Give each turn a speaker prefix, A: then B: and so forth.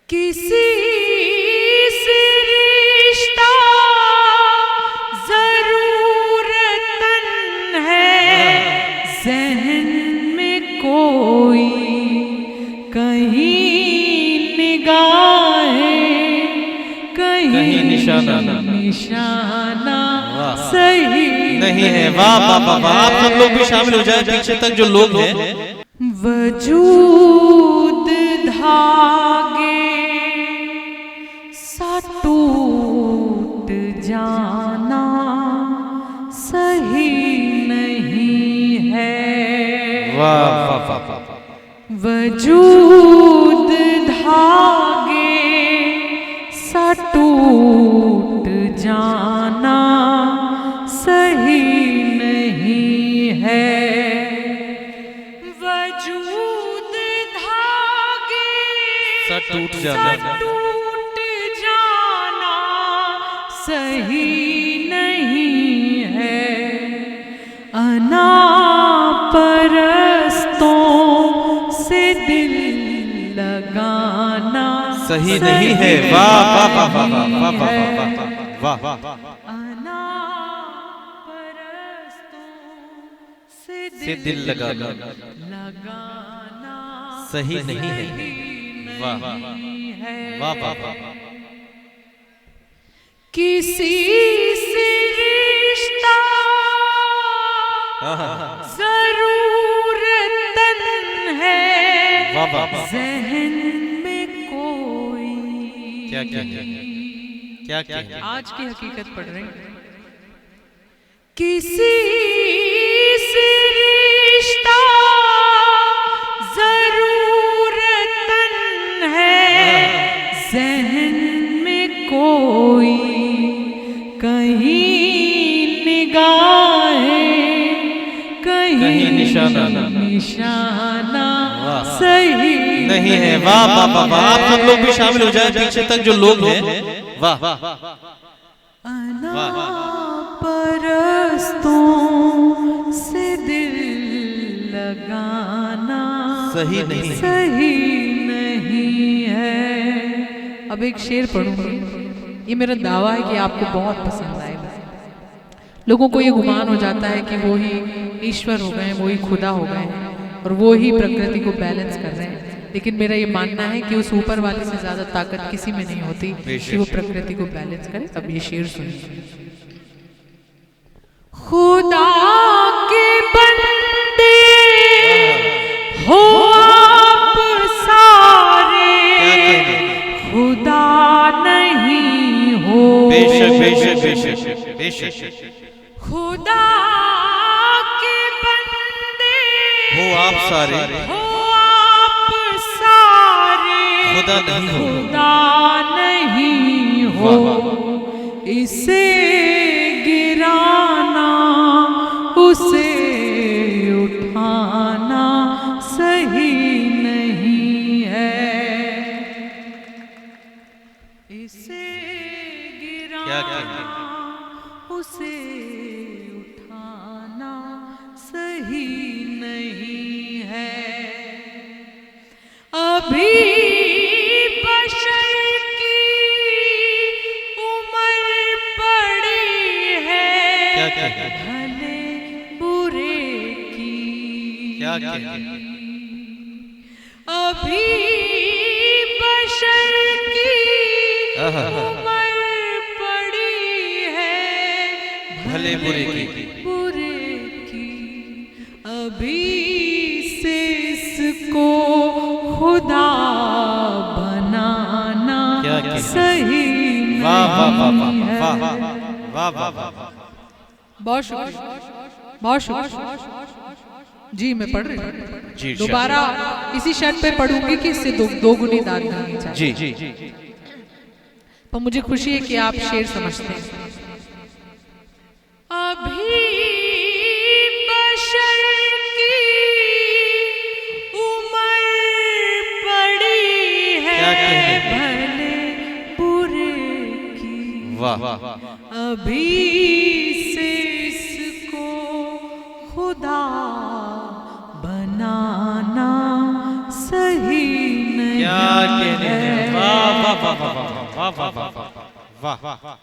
A: किसी से रिश्ता जरूरतन है, ज़हन में कोई कहीं निगाहें, कहीं निशाना सही
B: नहीं है। वाह वाह वाह वाह। आप सब लोग भी शामिल हो जाए पीछे तक जो लोग हैं।
A: वजूद धागे सा टूट जाना सही नहीं है।
B: वाह वाह वाह वाह।
A: वजूद धागे सा टूट जाना सही नहीं है। वजूद धागे
B: सा टूट जाना
A: सही नहीं है। अना परस्तों से दिल लगाना
B: सही नहीं है। वाह वाह वाह वाह वाह वाह वाह वाह वाह।
A: अना परस्तों से
B: दिल लगाना सही नहीं है। वाह वाह वाह वाह वाह।
A: किसी से रिश्ता जरूरतन है, ज़हन में कोई
B: क्या क्या क्या क्या
A: आज की हकीकत पढ़ रहे हैं। किसी से रिश्ता जरूरतन है, ज़हन में कोई कहीं निगाहें, कहीं निशाना सही
B: नहीं है। वाह वाह वाह वाह। आप सब लोग भी शामिल हो जाए पीछे तक जो लोग हैं। वाह वाह
A: अना परस्तों से दिल लगाना
B: सही नहीं
A: है। अब एक शेर पढ़ूंगी। ये मेरा दावा है कि आपको बहुत पसंद आएगा। लोगों को ये गुमान हो जाता है कि वो ही ईश्वर हो गए, वो ही खुदा हो गए और वो ही प्रकृति को बैलेंस कर रहे हैं। लेकिन मेरा ये मानना है कि उस ऊपर वाले से ज्यादा ताकत किसी में नहीं होती कि वो प्रकृति को बैलेंस करे। अब ये शेर सुनिए। खुदा के बंदे हो आप सारे, खुदा नहीं हो।
B: बेशक बेशक बेशक बेशक।
A: खुदा के बंदे
B: हो आप सारे,
A: हो आप सारे,
B: खुदा नहीं हो।
A: खुदा नहीं हो। इसे गिराना उसे उठाना सही नहीं है। इसे गिराना उसे उठाना सही नहीं है। अभी बशर की उम्र पड़ी है, भले बुरे की अभी बशर की उम्र पड़ी है,
B: भले बुरे की
A: अभी से इसको खुदा बनाना सही नहीं है।
B: वाह वाह वाह वाह वाह वाह।
A: बहुत शुक्रिया, बहुत शुक्रिया जी। मैं पढ़ रही हूँ
B: जी।
A: दोबारा इसी शर्त पे पढ़ूंगी कि इससे दो गुनी दाद नहीं चाहिए।
B: जी।
A: पर मुझे खुशी है कि आप शेर समझते हैं। अभी बशर की उम्र पड़ी है, भले बुरे की
B: वाह।
A: अभी से इसको खुदा बनाना सही नहीं
B: क्या कहने हैं। वाह वाह वाह वाह वाह वाह वाह वाह वाह